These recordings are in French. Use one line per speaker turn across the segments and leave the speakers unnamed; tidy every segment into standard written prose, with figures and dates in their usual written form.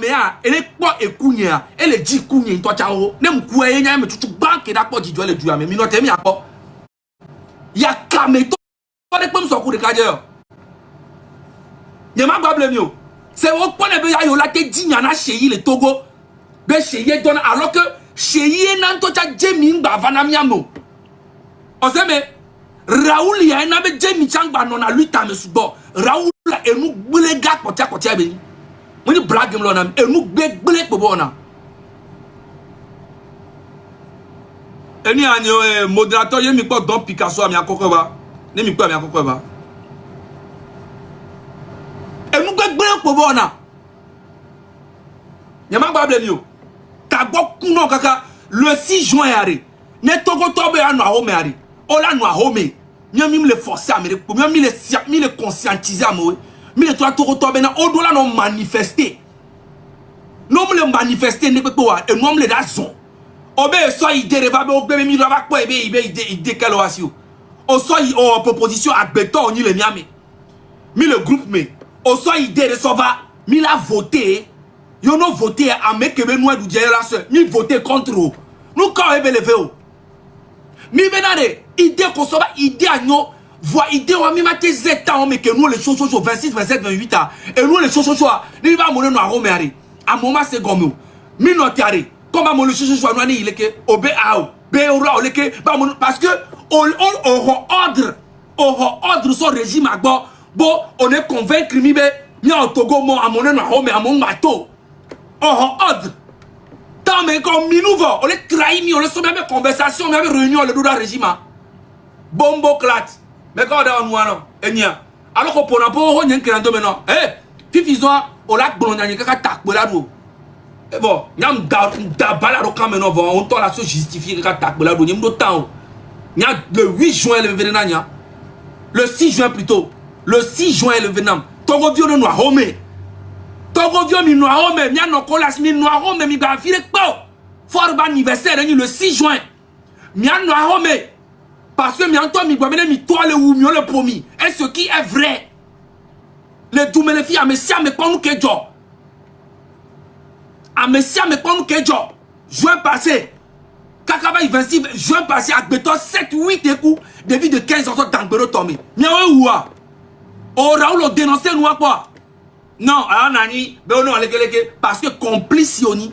mea ele kpo ekunya ele ji kunya to chawo ne mku enya me tutu bank da kpo jijo le duame mi no temi akpo ya kame to de pem so ku de kaje yo ye ma gba blame yo c'est au point de ya yo la te dinya na Cheyi le Togo be Cheyi don alors que Cheyi na to cha jemi ngba vana miamo o se me Raoul ya na be jemi changba no na lui ta me subo Raoul la enu gbele ga kotia be when you black him and you big black bobona. Any anyo moderator ye mi po don Picasso ami akokoba. Ne mi po ami akokoba. And you big black bobona. Yama ba blame you. Ta gbo kuno kaka le 6 juin yari. Ne togo tobe anu ahome yari. Ola nu ahome. Nyami me le forcer Amérique pour mi le conscientiser amowe. Mais les trois tours tombent na au-delà non manifester. Non me le manifester ne peut pas et non me le raison. Obe so idée va be obe mi va quoi idée quelle oasio. O so en proposition à béton ni le miami. Mi le groupe mais o so idée de sauva mi la voter. Yo no voter à me que nous du dire la sœur. Mi voter contre nous. Nous quand ebe lever o. Mi benade idée ko sauva idée agno voix idée on mi maté ans mais que nous les choses 26 27 28 ans et nous les choses ni va mon no a romeri a moment c'est gomme mi no tiare comme mon les choses no ni il que obe ao be ora ole que ba mon parce que on ordre son régime agbo bon on est convaincre mi be ni en Togo mon a mon no a romeri a mon bateau ordre tant mais comme mi nouveau on les trahit mi on les so même conversation même réunion le do régime bombo clat. Mais quand on voit non, alors qu'on peut pas rien que l'on non. Fifison, on l'a blondier que t'as bolado. Et bon, n'am da balado quand même on t'en la se justifier que t'as bolado. N'y a temps. N'y a le 8 juin le vénania. Le 6 juin plutôt. Le 6 juin le vénam. Togo vieux noir home. Togo vieux mi noir home. N'y a non colas mi noir home mi ba file po. Fort anniversaire le 6 juin. N'y a noir home. Parce que mianto mi gwamene mi toile ou mi le promis. Et ce qui est vrai. Le doumé les filles à messia me ponu kejo. À messia me ponu kejo. Juin passé. Kakaba 26 juin passé à béton 7 8 écoups de vie de 15 ans dans Bero Tommy. Miawe ouwa. O Raoul dénoncé nous quoi. Non, alors nani, ben non parce que complice yoni,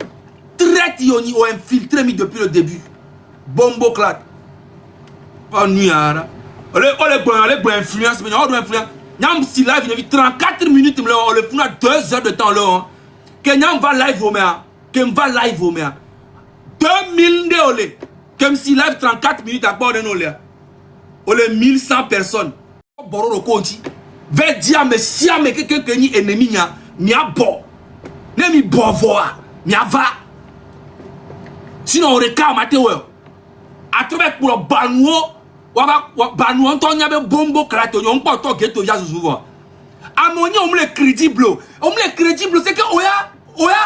traite yoni ou infiltré mi depuis le début. Bombo clat. Pas nuit ara on les bon influence mais on doit influence nyam si live il 34 minutes on le funa 2 heures de temps là que nyam va live au mer que va live au mer 2000 de olé comme si live 34 minutes à bord de nous là on les 1100 personnes bororo konti veut dire mais si mais que ni ennemi nya bo ne mi bo voa nya va sinon on recale matéo à travers pour le banuo banou Antonia be bombo krato on pas to geto ya souvent amoni on le crédible c'est que oya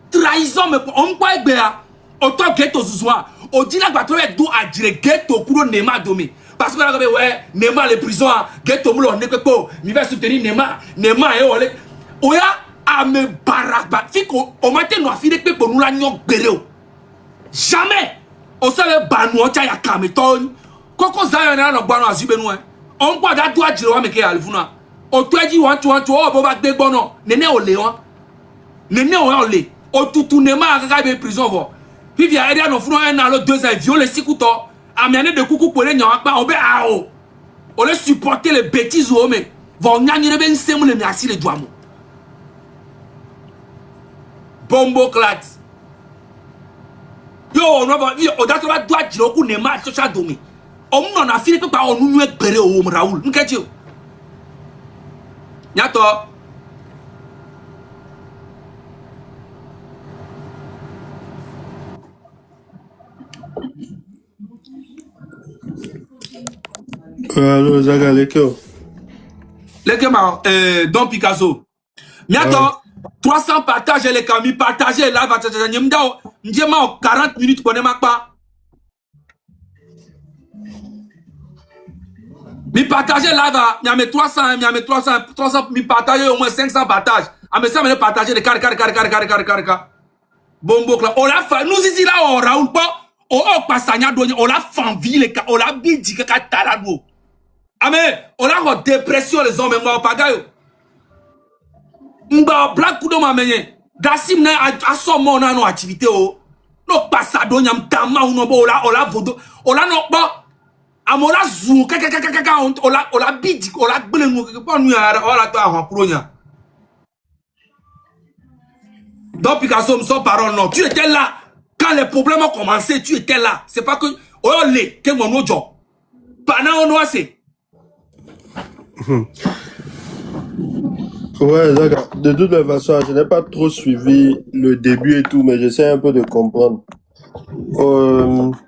trahison mais on pas egbe ya auto geto souvent on dit la bato do adire geto kuro nema domé parce que là ouais nema les prisons geto mulo ne ko mi va soutenir nema e ole oya ame baraba fiko o matin no afide pe pour nous la nyok bereo jamais on savait banou on ya kameton Koko Zion na no gbanu asibe nu on gba da do ajire wa meke alifuna o to eji wan o bo ba gbe gbono nene ole won nene o ole o tutu ne ma kaka be prison vo vivia area no funu en na lo 2 ans viole sikuto amiane de kuku pole nyawa pa o be a o le supporter les bêtises o me vo nyanyire be nsemu le mi asile duamu bombo clat yo no ba o da to ba do ajire oku ne ma social domain on non a fini pas on nous béré au Raoul n'ketio nyato
Allô Zaga Lekeo
ma Don Picasso nyato 300 partages les camis partager live à nyemdao ndjema 40 minutes connaît ma pas mi partager live, il y a 300, mi partager au moins 500 partages. Ah, mais ça, me partager des carré. Bombo, on l'a fait, nous ici là, on Raoul pas, on passe à Niadouni, on l'a fait en ville, on l'a bidi, ah, mais on a en dépression, les hommes, moi, pas gagne. Mba, black coup de ma mené. Dassim na a son mon a nos activités, oh. No passe à Donyam Tama ou no, on l'a vodo, on l'a non pas. Amola zou, on l'a bidi, on l'a blé, on l'a toi en plonia. Donc, Picasso, sans parole, non. Tu étais là. Quand les problèmes ont commencé, tu étais là. C'est pas que. Oh, les, que mon autre job. Pendant on c'est.
Ouais, d'accord. De toute façon, je n'ai pas trop suivi le début et tout, mais j'essaie un peu de comprendre.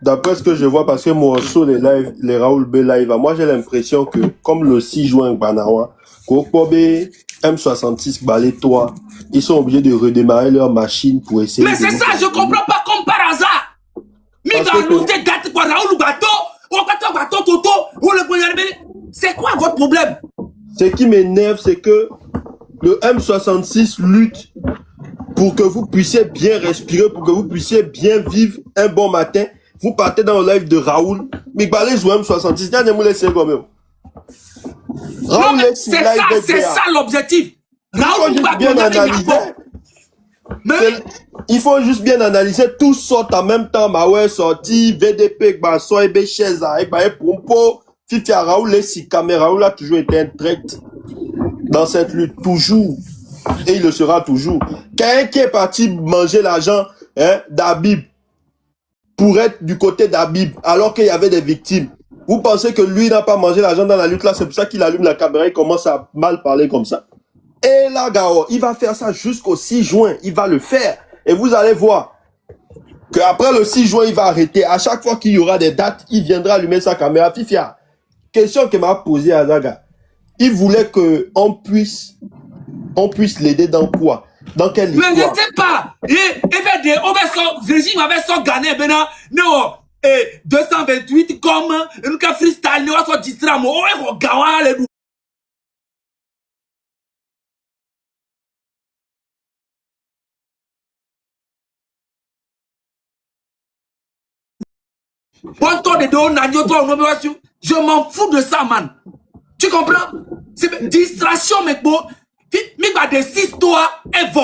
D'après ce que je vois, parce que moi, sur les lives, les Raoul B live, moi j'ai l'impression que, comme le 6 juin, Banawa, Kokobe, M66, Balé, toi, ils sont obligés de redémarrer leur machine pour essayer.
Mais c'est ça, je comprends pas comme par hasard. Mais dans nous, c'est date quoi, Raoul Bateau, Toto, c'est quoi votre problème?
Ce qui m'énerve, c'est que le M66 lutte pour que vous puissiez bien respirer, pour que vous puissiez bien vivre un bon matin. Vous partez dans le live de Raoul, mais balèze ou M66, il y a des moulins, c'est quand même.
Non, mais c'est ça l'objectif. Raoul
bien analyser. Il faut juste bien analyser, tous sortent en même temps, Maoué sorti, VDP, Basso, Ebe Cheza, Ebe Pompo, Fifia Raoul, les 6 caméras, Raoul a toujours été un traite dans cette lutte, toujours. Et il le sera toujours. Quelqu'un qui est parti manger l'argent d'Habib pour être du côté d'Habib, alors qu'il y avait des victimes. Vous pensez que lui n'a pas mangé l'argent dans la lutte là, c'est pour ça qu'il allume la caméra, il commence à mal parler comme ça. Et là, Gao, il va faire ça jusqu'au 6 juin, il va le faire. Et vous allez voir qu'après le 6 juin, il va arrêter. À chaque fois qu'il y aura des dates, il viendra allumer sa caméra. Fifia, question que m'a posée à Zaga. Il voulait qu'on puisse l'aider dans quoi? Dans quelle histoire?
Mais je ne sais pas. Le régime avait son gagné, maintenant, non, 228 comme, nous avons freestyle, nous avons distrait, nous avons gagné. Je m'en fous de ça, man. Tu comprends? C'est distraction, mais bon. Mais des 6 toi, Evo.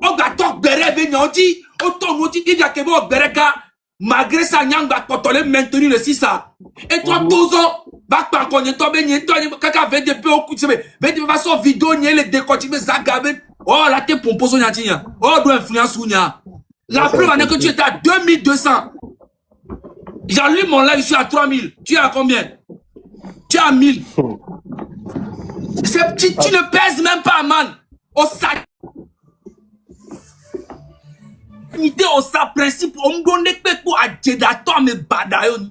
On va talk de rêve, on dit, on dit, il y a que bon, Bereka. Malgré ça, Nyang va contrôler maintenir le 6 ça. Et toi, 12 ans, va pas connaître, toi, kaka VDP au coup de semaine. VDP façon vidéo, n'y les décotimer, Zagaben. Oh, là, t'es pomposo, Nyatia. Oh, doit influence ou nya. La preuve en est que tu étais à 2200. J'allume mon live, je suis à 3000. Tu es à combien? Tu es à 1000. Tu ne pèses même pas, man. Au sac. Au sa principe, on me donne pour adjedato me badayon.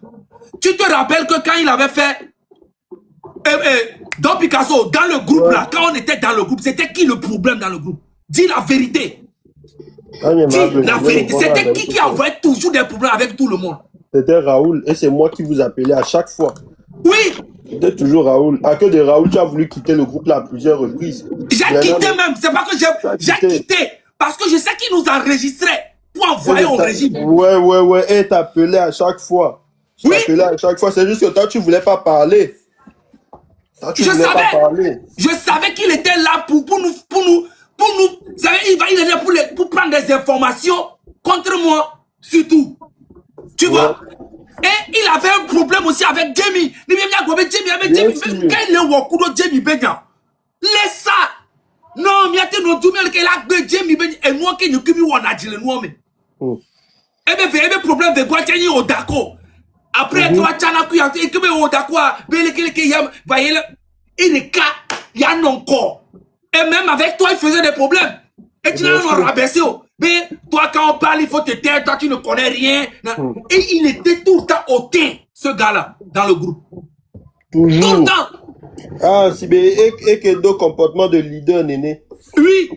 Tu te rappelles que quand il avait fait dans Picasso, dans le groupe là, quand on était dans le groupe, c'était qui le problème dans le groupe? Dis la vérité. Dis la vérité. C'était qui envoyait toujours des problèmes avec tout le monde?
C'était Raoul et c'est moi qui vous appelais à chaque fois.
Oui.
C'était toujours Raoul. À que de Raoul, tu as voulu quitter le groupe là à plusieurs reprises.
J'ai quitté même. C'est pas que j'ai quitté. Parce que je sais qu'il nous enregistrait pour envoyer au régime.
Ouais. Et t'appelais à chaque fois.
Oui.
T'appelais à chaque fois. C'est juste que toi, tu voulais pas parler.
Je savais qu'il était là pour nous. Il était pour prendre des informations contre moi, surtout. Tu vois? Et il avait un problème aussi avec Jamie. Quand il est au cours de Jamie Benya, laisse ça. Non, mais il a fait Jamie Benya et moi qui nous kimi wana jile nous mais. Et bien problème de quoi tenir au d'accord. Après tu vas tchana kuya et que au d'accord, il est cas, il y a non encore. Et même avec toi il faisait des problèmes. Et tu n'as pas rabaissé. Mais toi, quand on parle, il faut te taire, toi, tu ne connais rien. Et il était tout le temps hautain, ce gars-là, dans le groupe.
Toujours.
Tout le temps.
Ah, si, et que deux comportements de leader, Néné.
Oui.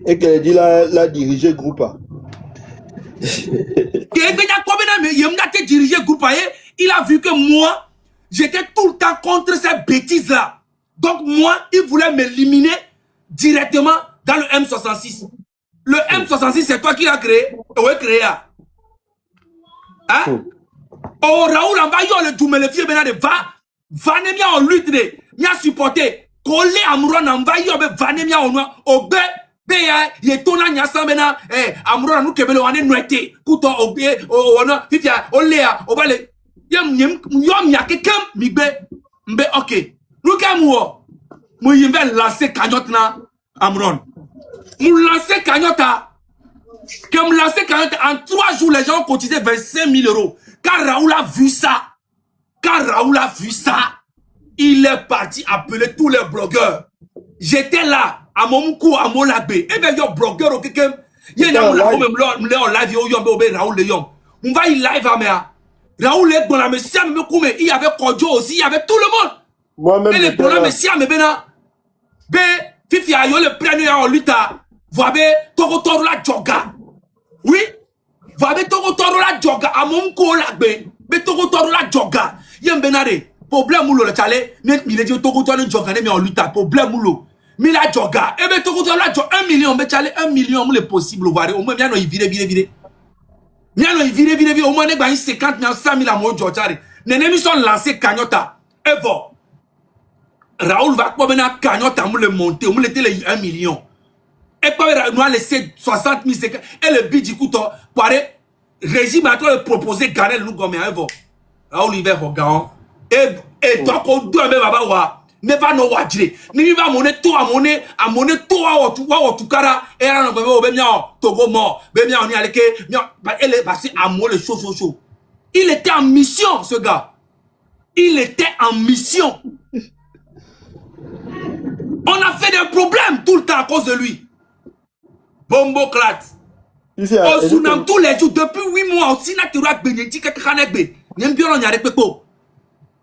Et qu'elle dit la diriger groupe.
Il a vu que moi, j'étais tout le temps contre ces bêtises-là. Donc, moi, il voulait m'éliminer directement dans le M66. Le M66, c'est toi qui l'as créé. Oui, créé. Hein? Oh, Raoul, on va y aller, tu me le fies, va ne mia en lutte, mia supporter. Collé Amouron, on va y aller, va ne mia en noir. Au bé, béa, y est ton anya sambena, Amouron, nous kebele, on est noité. Couton, au bé, au non, fifia, au léa, au balé. Yam, y'a quelqu'un, migbe, mbe, ok. Nous, kamouo, mou yimbe lancer cagnotte na, Amouron. Mou lancer cagnotte à. Comme lancer en 3 jours, les gens ont cotisé 25 000 euros. Quand Raoul a vu ça, il est parti appeler tous les blogueurs. J'étais là, à mon coup, à mon labé. Et bien, il y a un blogueur, il y a un live, Raoul Léon. On va y live à moi. Raoul est dans la messia, il y avait Kodjo aussi, il y avait tout le monde.
Moi-même,
et les dans la messia, mais ben, Fifi a eu le premier en lutte. Vous avez Togo la Djoga. Oui, vous avez Togo la Djoga. À mon coup, mais Togo la Djoga. Il y a un benare. Problème moulo le chale. Il est dit Togo la Djoga. Mais en lutte. Problème moulo. Mais la Djoga. Et bien Togo la Djoga. 1 million. Mais chale 1 million. C'est possible. Au moins, bien, il vire. Bien, il vire. Au moins, il y a 50 000, 100 000 à mon Djojare. Les ennemis sont lancés Kagnota. Et bon. Raoul va pas maintenant Kagnota. On le monter. On le télé 1 million. Et puis, nous a laissé 60 000 secondes. Et le but du coup, pour aller, régime a trop proposé Ganel nous comme un vent. Raoul Hiver, Gaon. Et toi, qu'on doit même avoir, ne va nous watcher. Ni va monnaie tout à monnaie tout à tout cara. Et là, on va bien, Togo mort. Bien, on y allait que, elle est passée à moi le chaud. Il était en mission, ce gars. Il était en mission. On a fait des problèmes tout le temps à cause de lui. Bombo Clat. On sounam tous les jours depuis 8 mois. On s'ina tira benyetti kakanegbe. N'aime bien on y a repépo.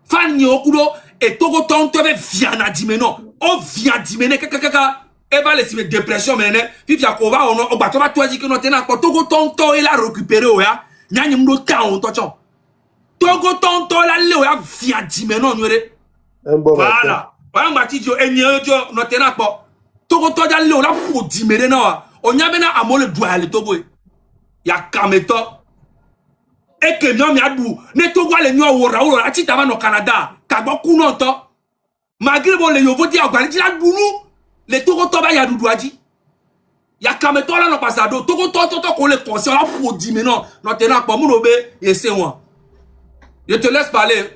Fan ni okudo et Togo ton tebe viana dimeno. On vient dimene kakaka. Et va laisser dépression maintenant. Fifi akova on bateau va toi dire que non tena ko Togo ton il a récupéré oya. Nyani mdo ta on tochon. Togo ton la le oya vient dimeno nyore. Voilà. Oya mbati jo enyo jo no tena ko. Togo ton da le ola fo dimene na. On y a maintenant à mon le doigt le Togo. Il y a Kameto. Et que nous avons ne Togo les nous au Raoul la tita va au Canada. Kaboku non to. Malgré bon les yovo di agbaliti la boulou. Les Togo to ba ya doudouadi. Il y a Kameto là no passado. Togo to qu'on les conscient là pour dire mais non. Non tenant pas mon obé et c'est moi. Je te laisse parler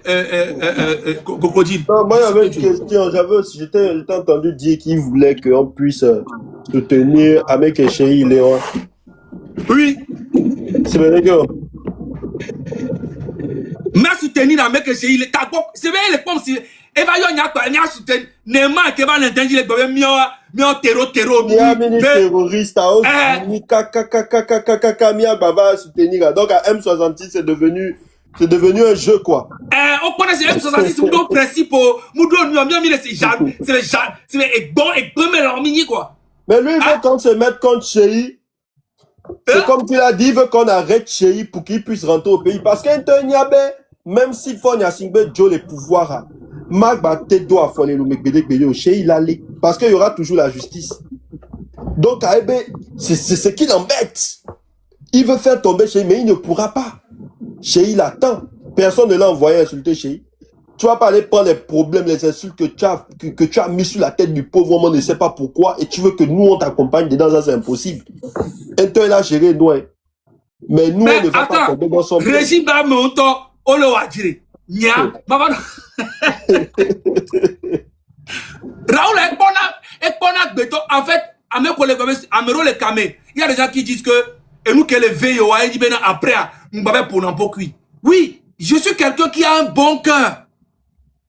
Crocodile.
Moi j'avais une question, j'étais entendu dire qu'il voulait qu'on puisse soutenir Amek et Chéri Léon.
Oui.
C'est vrai que
mais soutenir Amek et Chéri Léon. C'est vrai les pommes si Evaillon n'y a pas n'y a soutenir Nema que va l'entendre les gobernants mio terreau
il y a un ministre terroriste à Os Mia Baba soutenir. Donc à M66 c'est devenu un jeu quoi.
On connaît ces M66 Moudo principe Moudo c'est bon et premier leur mini quoi.
Mais lui il veut qu'on se mette contre Chéri. C'est comme tu l'as dit, il veut qu'on arrête Chéri pour qu'il puisse rentrer au pays. Parce qu'un Niabe, même s'il faut Nyasingbe Joe les pouvoirs, Marc Baté doit faire le Mekbede au Chéri l'aller. Parce qu'il y aura toujours la justice. Donc Aebe, c'est ce qui l'embête. Il veut faire tomber Chéri, mais il ne pourra pas. Chéri l'attend. Personne ne l'a envoyé insulter Chéri. Tu vas pas aller prendre les problèmes, les insultes que tu as mis sur la tête du pauvre homme, on ne sait pas pourquoi, et tu veux que nous, on t'accompagne dedans, ça c'est impossible. Et toi, il a géré nous. Mais nous, on ne va pas tomber dans son
régime va monter, on le va dire. Nya, maman. Raoul est bon béton. En fait, à mes collègues, à mes rôles camés, il y a des gens qui disent que, et nous, que les veillent, il dit, après, nous avons pour n'importe qui. Oui, je suis quelqu'un qui a un bon cœur.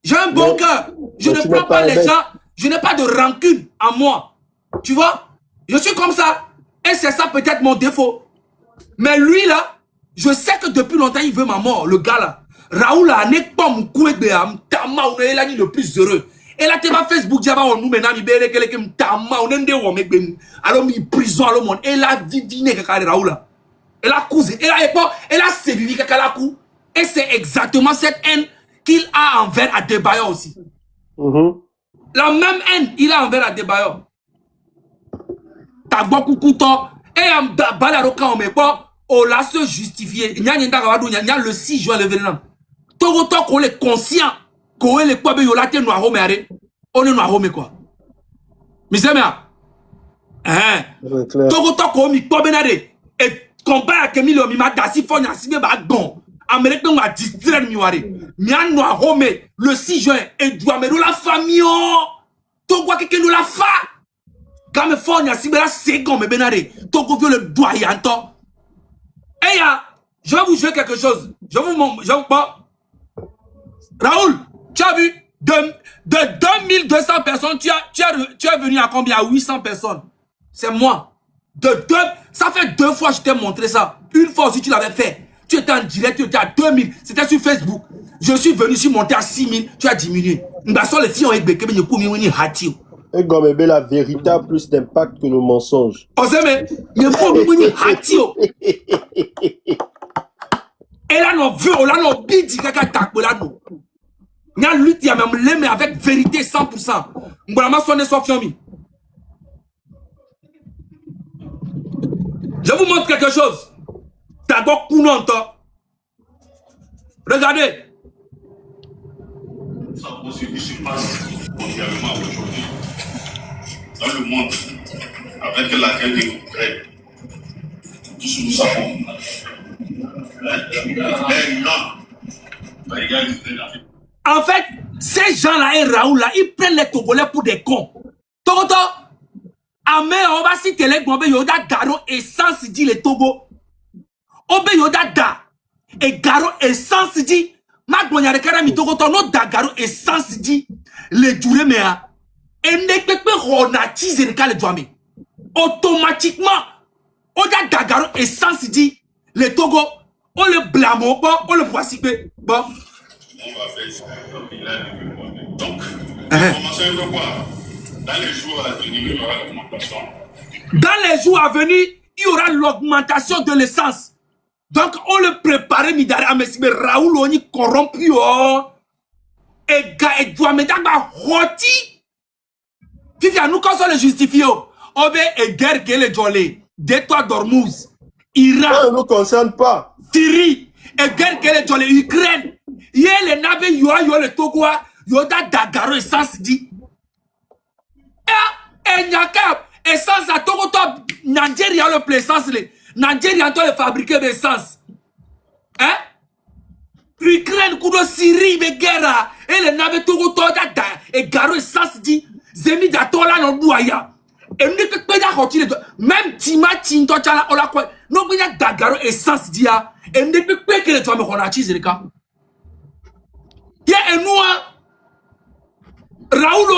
J'ai un bon cœur. Je ne prends pas les gens. Je n'ai pas de rancune en moi. Tu vois? Je suis comme ça. Et c'est ça peut-être mon défaut. Mais lui là, je sais que depuis longtemps il veut ma mort. Le gars là. Raoul là, n'est pas mon coué de Tama, on est là le plus heureux. Et là, tu vas Facebook, tu vas on nous maintenant, il bere quelqu'un Tama, on est de on met alors mi prison à le monde. Et là, vivine que Raoul là. Et là, cousin. Et là, c'est vivi que la cou. Et c'est exactement cette haine qu'il a envers Adebayor aussi. La même haine il a envers Adebayor. t'as beaucoup de temps. Et am da balaro quand mais pas, on l'a se justifier. Il y a le 6 juin le vénénam. Togo to qu'on est conscient, qu'on est les quoi, yo la te noir home on est noir home quoi. Mais c'est bien. Hein? Togo to qu'on mi quoi benade. Et combat avec Emilio mi ma dasi fo nya si ba gon. Amérique on va distraire mi ware. Mi an noir home le 6 juin et doit me la famille. Togo que nous la fa. Quand me fo nya si la second me benade. Togo veut le doyen to. Et ya, je vais vous jouer quelque chose. Je vous montre. Raoul, tu as vu de 2200 personnes, tu es venu à combien? À 800 personnes. C'est moi. Ça fait 2 fois que je t'ai montré ça. Une fois aussi tu l'avais fait. Tu étais en direct, tu étais à 2000. C'était sur Facebook. Je suis venu, je suis monté à 6000. Tu as diminué. Les filles ont été
Et comme la vérité a plus d'impact que le mensonge.
Et là, on veut, on a bidi kaka takbola nous. On a lutté même l'aimé avec vérité 100%. M'bala sonné Sofiami. Je vous montre quelque chose. D'abord Kounonto. Regardez.
Ça aussi se passe mondialement aujourd'hui. Dans le monde, avec laquelle nous crée. Tout ce que nous savons.
En fait, ces gens-là et Raoul là, ils prennent les Togolais pour des cons. Togoto, Amé, on va citer les Gombe Yoda Garo et sans dit les Togo. Obe Yoda Da et Garo et sans dit. Magbonya de Karami Togoto, no da Garo et sans dit les Djuremea. Et ne peut pas renatiser le Djouame. Automatiquement, Oda Da Garo et sans dit les Togo. On le blâme, on le voici. Bon.
On va faire ça. Donc, commençons à voir. Dans les jours à venir, il y aura l'augmentation.
Dans les jours à venir, il y aura l'augmentation de l'essence. Donc, on le prépare, Midari Amesibe, Raoul, on y corrompu. Et gars, et doit me dire, roti. Fifi, nous, quand on le justifie, Obe et guerre, qu'elle est jolée. Détoile d'Ormuz. Iran.
Ça ne nous concerne pas.
Syrie, et guerre qu'elle est dans l'Ukraine. Il y a les navires, il y a le Togo, il y a Dagaro essence dit. Et il y a essence à Togo, Nigeria le essence. Nigeria doit fabriquer l'essence. Hein? L'Ukraine, Kudo, Syrie, mais guerre. Et les navires Togo, et Garo essence dit. Zemi d'Atola, non, Douaya. Et nous ne pouvons pas même Tima Tinto, on l'a quoi. Nous pouvons pas Dagaro essence dia. Et nous ne pouvons pas que les gens me renatisent les cas. Il y a un noir. Raoul,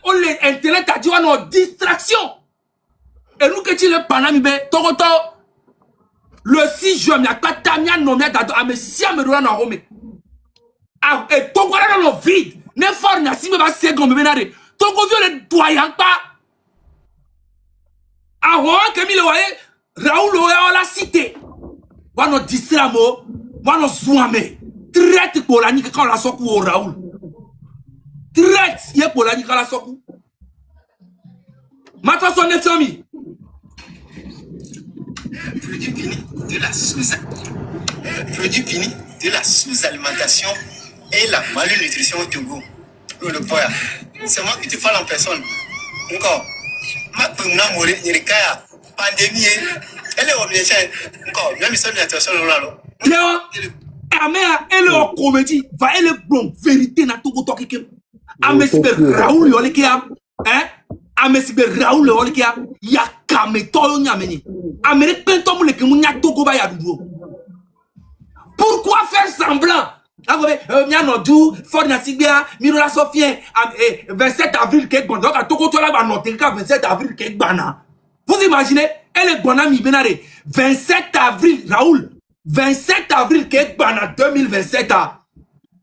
on les internet a dit on a distraction. Et nous que tu le panami, Togoto. Le 6 juin, il y a pas Tamia nommé d'ado. Ah, mais si on me donne en home. Et Togo là dans le vide. Ne fort n'a si me va second me benare. Togo vieux le doyen pas. Ah ouais, comme il le voyait, Raoul on l'a cité. On a distramo, on a zouame. Traite pour la nique quand la sokou au Raoul. Traite, y est pour la nique quand la sokou. Maintenant son famille.
Produit fini de la sous-alimentation et la malnutrition au Togo. Le poids, c'est moi qui te parle en personne. Encore, ma pandémie, elle est obligée. Encore, même si c'est une attention là.
Léo, elle est en comédie. Va, elle est bonne. Vérité, n'a tout autant que. Amesibe Raoul, yolekia. Hein? Amesibe Raoul, yolekia. Ya kameto, nyameni. Amérique, pentom, le kemunya toko ba ya doudou. Pourquoi faire semblant? Mianodou, Ford Nassibia, Mirola Sofien, 27 avril, Kek Bana. Donc, à Toko Tola, 27 avril, Kek Bana. Vous imaginez, elle est bonne amie Benare. 27 avril, Raoul. 27 avril, Kek Bana 2027.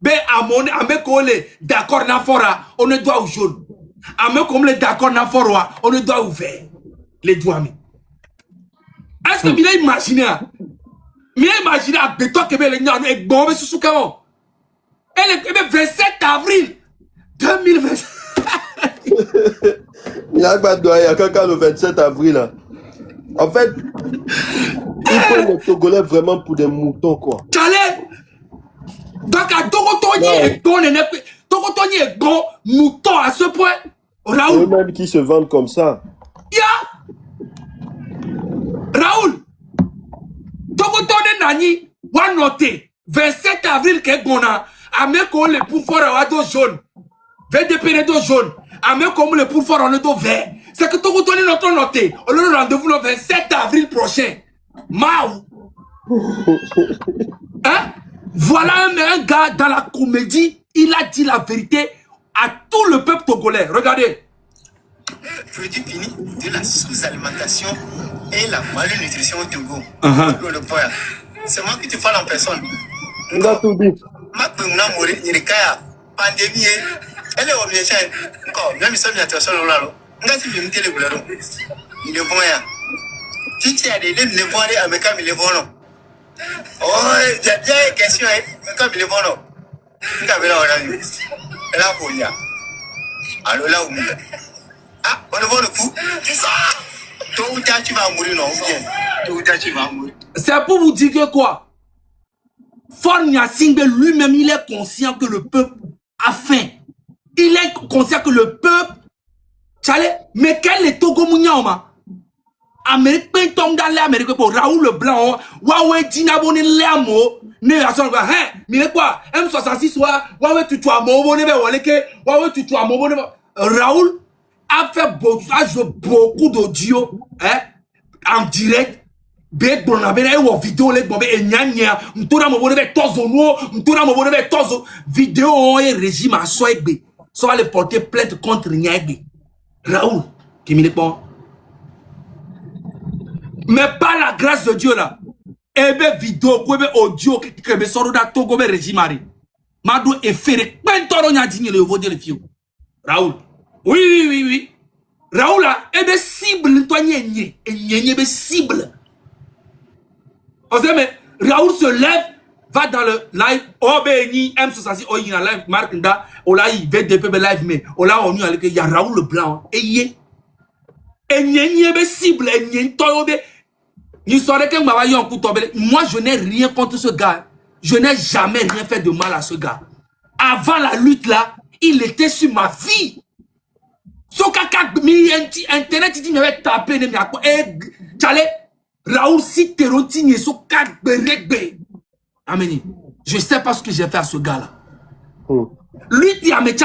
Ben, à mes collègues, d'accord, Nafora, on ne doit au jaune. À mes collègues, d'accord, Nafora, on ne doit ouvert. Les doigts. Est-ce que vous imaginez? Mais imaginez à béton que les gens sont bombés sous sous comment? Elle est 27 avril 2027.
Il y a pas de doigt, il y a quelqu'un le 27 avril. Là. En fait, ils prennent les Togolais vraiment pour des moutons, quoi.
Tchale! Donc, à Togotoni est bon mouton à ce point. Raoul,
Eux-mêmes qui se vendent comme ça.
Raoul, Togotoni Nani, wa noté, 27 avril, que gona, ameko le pouvoir à dos jaune, VDP dos jaune, ameko le pouvoir en dos vert. C'est que Togotoni notre noté, on le rendez-vous le 27 avril prochain. Maou. Hein? Voilà un gars dans la comédie, il a dit la vérité à tout le peuple togolais. Regardez.
Produit fini de la sous-alimentation et la malnutrition au Togo. Le poids. C'est moi qui te parle en personne.
On a tout dit.
Ma pandémie, elle est obligée. Encore, même si c'est attention là, il est bon. Si tu as des livres, les bons, avec un million. Oh, j'ai une question, comme il est bon. Vous avez là, pour y alors là où ah, on est bon le coup. Tôt ou tard, tu vas mourir, non? Tôt ou tard, tu vas mourir.
C'est pour vous dire que quoi? Fornia Singbe lui-même, il est conscient que le peuple a faim. Il est conscient que le peuple. Mais quel est Togo Mouniaoma? Amérique tombe dans l'Amérique pour Raoul le Blanc, Waoué Dinaboni Léamo, né à son gars, hein, mais quoi, M66 soit, Waoué tu as mon bonnet, Waoué tu as mon bonnet. Raoul a fait beaucoup d'audio, hein, en direct, bête bon la belle ou vidéo les bombes et nya, m'toura mon bonnet tozo no, m'toura mon bonnet tozo, vidéo et régime à soigbe, soit aller porter plainte contre Nyagbe. Raoul, qui m'est pas. Mais par la grâce de Dieu là, ebe vidéo, ebe audio, ebe soro da Togo be régime Mado e fere, ben toro nya digne le voder le fio. Raoul. Oui. Raoul là, ebe cible toi nye ebe cible. On sait mais Raoul se lève, va dans le live, Obeni M66 oyi na live Mark Nda, ola yi VDP be live mais ola onu ale que y a Raoul le blanc et yé. Et nye be cible, et nye toyo be. Moi, je n'ai rien contre ce gars. Je n'ai jamais rien fait de mal à ce gars. Avant la lutte là, il était sur ma vie. Ce caca, internet, il m'avait tapé. Raoul, si tu es ce caca, amen. Je ne sais pas ce que j'ai fait à ce gars là. Lui, il a mis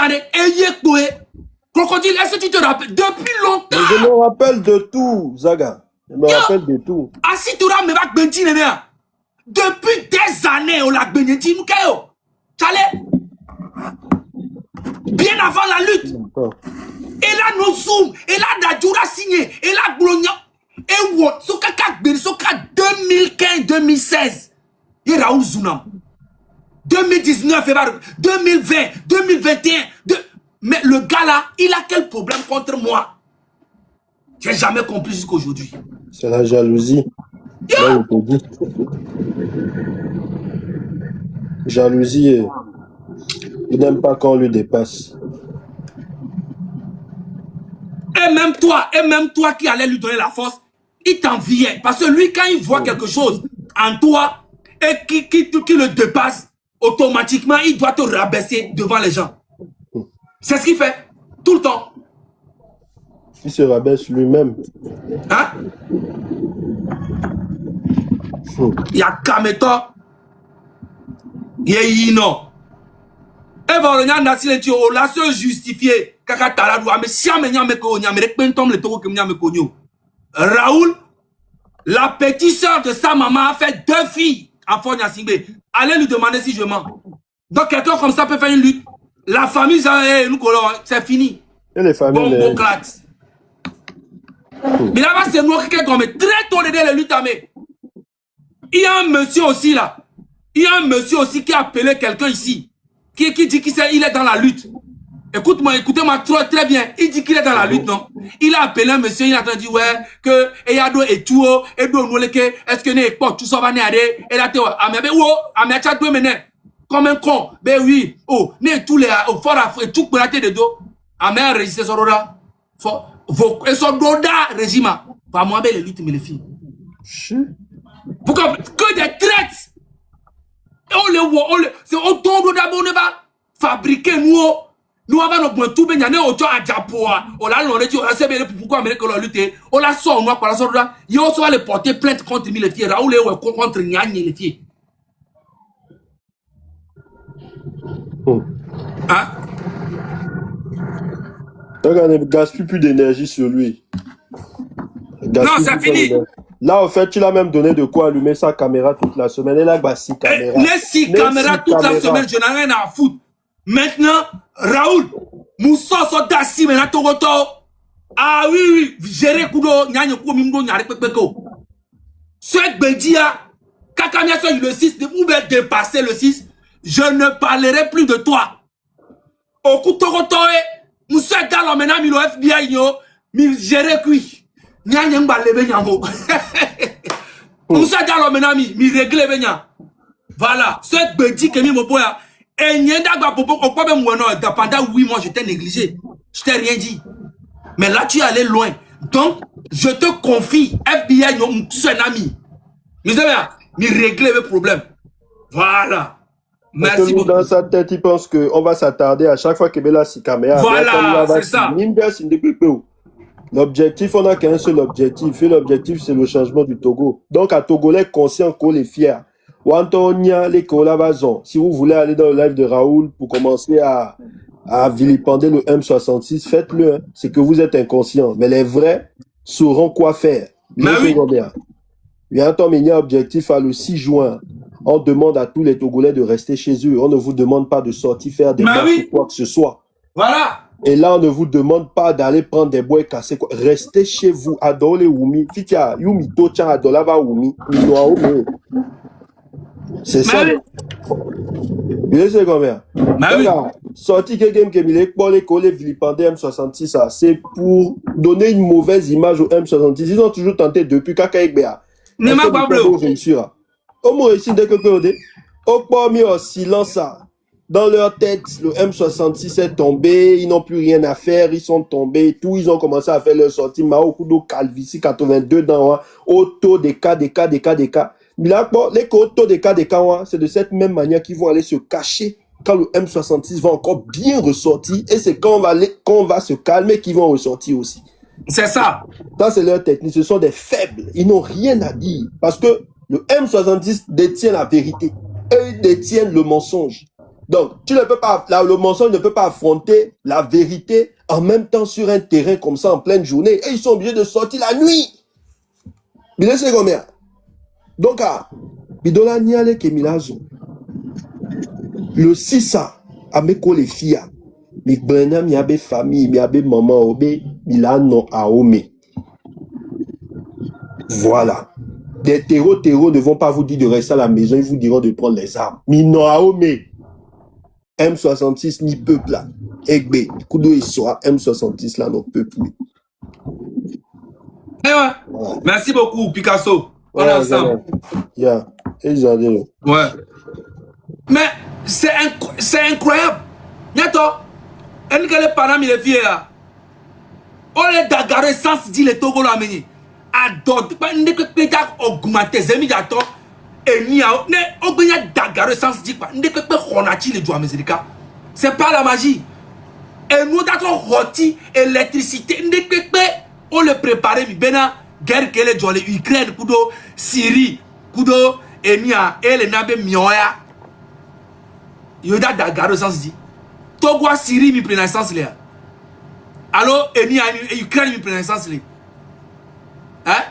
Crocodile, est-ce que tu te rappelles? Depuis longtemps.
Mais je me rappelle de tout, Zaga. Je me rappelle de tout.
Asitura me va benti nemea. Depuis des années, on l'a bénéti mukeo. Chale. Bien avant la lutte. Et là, nos zoom. Et là, Dadjoura signé. Et là, Blogna. Et what? Soka 2015-2016. Et Raoul Zounam. 2019, 2020, 2021. Mais le gars là, il a quel problème contre moi? J'ai jamais compris jusqu'à aujourd'hui.
C'est la jalousie. Là, on te dit. Jalousie, il n'aime pas quand on lui dépasse.
Et même toi qui allais lui donner la force, il t'enviait. Parce que lui, quand il voit quelque chose en toi et qui le dépasse, automatiquement, il doit te rabaisser devant les gens. C'est ce qu'il fait. Tout le temps.
Il se rabaisse lui-même.
Hein? Il y a Kameto. Il y a Yino. Et voilà, on a silencieux. On l'a se justifié. Raoul, la petite soeur de sa maman a fait 2 filles en Fonia Singbe. Allez lui demander si je mens. Donc quelqu'un comme ça peut faire une lutte. La famille, c'est fini.
Et les familles.
Bon, claque. Mais là-bas, c'est nous qui sommes très tôt les luttes armées. Il y a un monsieur aussi là. Il y a un monsieur aussi qui a appelé quelqu'un ici. Qui dit qu'il est dans la lutte. Écoutez-moi très bien. Il dit qu'il est dans la lutte, non? Il a appelé un monsieur, il a dit, ouais, que, et y a deux et tout, et deux, est-ce que n'est pas tout ça va naître, et là, tu vois, tu as mener. Comme un con. Ben oui. Oh, n'est tous les, au fort, et tout pour la tête de dos. Amé, enregistré sur là. Et son doda régime. Pas moi, les luttes, mais les filles. Pourquoi? Que des traites. C'est autant d'abord, on va fabriquer nous. Nous avons tout bien, nous avons à Japoa. On l'a dit, on a sabé pourquoi Amérique a lutté. On l'a sort, on va la sortir. Il va aller porter plainte contre les filles. Raoul est contre Nyagne les filles. Hein?
Donc, on ne gaspille plus d'énergie sur lui.
Non, c'est fini.
Là, en fait, tu l'as même donné de quoi allumer sa caméra toute la semaine. Et là, bah, 6 caméras.
Les 6 caméras toute la semaine, je n'ai rien à foutre. Maintenant, Raoul, Moussa Sodassi, mais là, Togoto. Ah oui, gérer Kudo, Nyanyo Koumimdo, Nyare Pepeko. Ce Bédia, Kakamia soit le 6, ou bien dépasser le 6, je ne parlerai plus de toi. Au coup Togoto, Moussa Dalo, maintenant, Milo FBI, mi gérer kui. Nyanyo Mbalebe Nyango. Moussa Dalo, maintenant, mi régler Benya. Voilà, ce Bédia qui est mon boya. Et pendant 8 mois, je t'ai négligé. Je t'ai rien dit. Mais là, tu es allé loin. Donc, je te confie, FBI, c'est un ami. Mais régler le problème. Voilà. Merci beaucoup.
Dans sa tête, il pense qu'on va s'attarder à chaque fois qu'il y a la caméra.
Voilà, c'est ça.
L'objectif, on n'a qu'un seul objectif. Et l'objectif, c'est le changement du Togo. Donc, à Togolais conscient qu'on est fiers. Wantonia, les Kolavazon. Si vous voulez aller dans le live de Raoul pour commencer à vilipender le M66, faites-le. Hein. C'est que vous êtes inconscient. Mais les vrais sauront quoi faire.
Mais oui.
Bientôt, il y a un objectif à le 6 juin. On demande à tous les Togolais de rester chez eux. On ne vous demande pas de sortir faire des marches ou quoi que ce soit. Voilà. Et là, on ne vous demande pas d'aller prendre des bois et casser quoi. Restez chez vous. Adole Wumi. Fitia, Yumi Tochan, Adolava Wumi. C'est ça. Vous savez combien? Sorti quelqu'un qui est pour les coller vilipender M66, c'est pour donner une mauvaise image au M66. Ils ont toujours tenté depuis Kakaïkbea.
Ne m'a pas bleu.
Au moins ici, dès que vous avez mis en silence, dans leur tête, le M66 est tombé, ils n'ont plus rien à faire, ils sont tombés, tout, ils ont commencé à faire leur sortie. Mao Kudo Calvici 82 dans auto des cas. Mais là, les auto des cas, c'est de cette même manière qu'ils vont aller se cacher quand le M66 va encore bien ressortir. Et c'est quand on va se calmer qu'ils vont ressortir aussi.
C'est ça.
Ça, c'est leur technique. Ce sont des faibles. Ils n'ont rien à dire. Parce que le M70 détient la vérité. Eux, ils détiennent le mensonge. Donc, tu ne peux pas, le mensonge ne peut pas affronter la vérité en même temps sur un terrain comme ça en pleine journée. Et ils sont obligés de sortir la nuit. Mais laissez combien? Donc, Bidola Niale Kemilazo. Le 6 à Meko les filles. Mi Brena, mi abe famille, mi abe maman, obe, mi la non aome. Voilà. Des terreaux ne vont pas vous dire de rester à la maison, ils vous diront de prendre les armes. Mi non aome. M66 ni peuple là. Egbe, Kudo et Soa, M66 là, non peuple.
Eh ouais. Voilà. Merci beaucoup, Picasso. On est ensemble.
Yeah.
Ouais. Mais c'est incroyable. Niato, elle que les parents les filles là. On les dagaré sans dire les Togo la meni. Adore, ne que peut-être augmenter zemi d'attend. Et ni a ne obénya dagaré sans dire pas. Ne que peut honati les doigts mesérika. C'est pas la magie. Et nous d'attendre roti électricité. Ne que peut on le préparer mi bena guerre que les doigts Ukraine kudo Syrie kudo enia et les nabe mioya. Yoda dagaré sans dire. Togo Syrie mi prend naissance là. Alors enia Ukraine mi prend naissance là. Hein?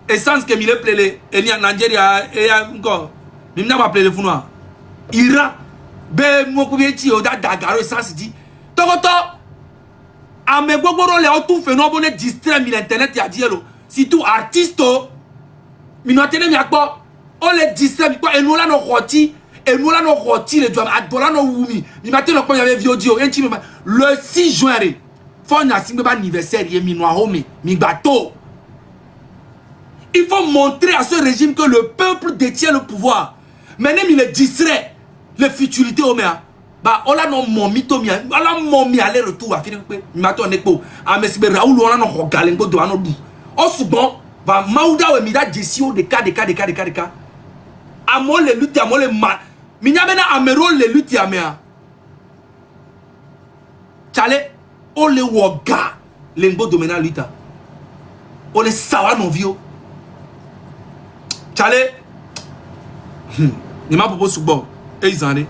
Essence que mi le plele enia Nigeria et encore. Mi n'a pas plele funwa. Iran be mokubieti yoda dagaré sans dire. Togo ame gbogboro le otu phénomène distrait mi internet ya dielo surtout artiste mi no tene mi agbo o le distrait mi ko enu la no roti le doit adola no wumi mi matin ko ya video enti mi le 6 juin fo na simbe ba anniversaire ye mi no home mi bateau. Il faut montrer à ce régime que le peuple détient le pouvoir. Maintenant il le distrait le futurité o mea Bah, on a non mon mito mi, on a mon mi aller retour à finir que mato neko. A mais c'est Raoul on a non galengo de ano du. On souvent va mauda ou mida gestion de cas. A mo le lutte a mo le ma. Minya bena amero le lutte a mea. Chale, o le woga lengo domena luta. O le sawa non vio. Chale. Ni ma propose subo. Et ils en est.